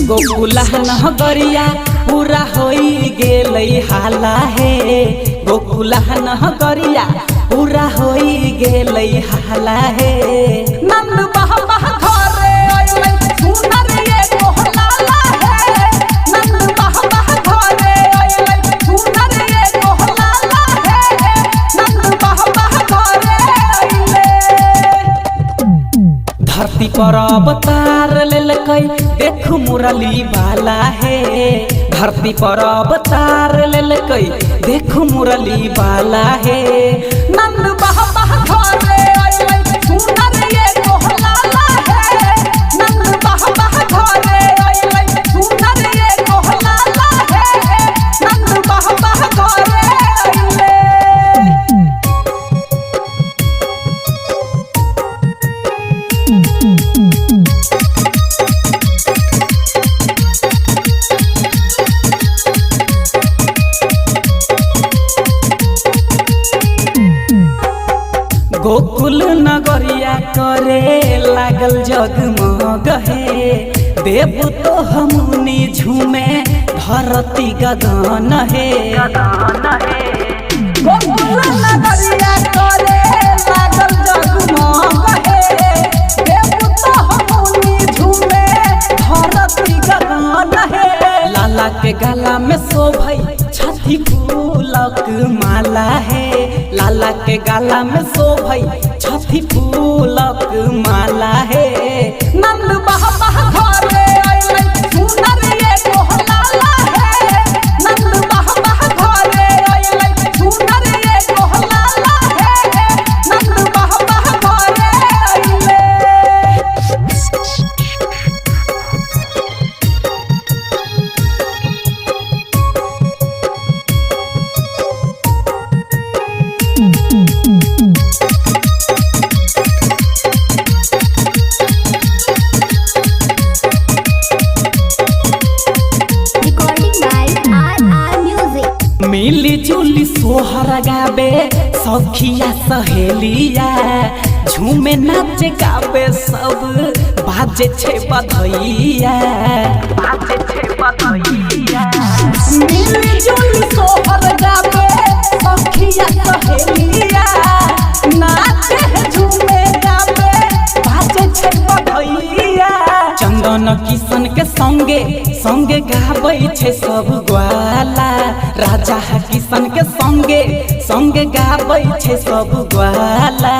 गोकुला नगरिया पूरा होई गेलै हाला हे गोकुला नगरिया पूरा होई गेलै हाला हे नंद बाबा घरे अइलै सुनर एगो लाला हे नंद बाबा घरे अइलै सुनर एगो लाला हे नंद बाबा घरे अइलै धरती पर अवतार लेलकै देखु मुरली वाला हे धरती पर अवतार लेलकै देखु मुरली वाला हे नंद बाबा घरे अइलै सुनर एगो लाला हे नंद बाबा घरे अइलै सुनर एगो लाला हे नंद बाबा घरे अइलै गोकुल नगरिया करे लागल जगमग हे देव तो हमनी झूमे धरती गगन हे गोकुल नगरिया करे लागल जगमग हे देव तो हमनी झूमे धरती गगन हे लाला के गला में शोभै छठी फूलक माला है लाला के गला में शोभै छठी फूलक माला है नंद बाबा घरे अइलै सुनर एगो लाला हे नंद बाबा घरे अइलै सुनर एगो लाला हे नंद बाबा घरे अइलै मिली जुली सोहर गावे सखिया सहेलिया झूमे नाच गावे सब बाजे छे बधैया मिली जुली सोहर गावे सखिया सहेलिया नाचे झूमे गावे बाजे छे बधैया चंदन किशन के संगे संगे गाबै छे सब ग्वाला राजा किशन के संगे संगे गाबै छे सब ग्वाला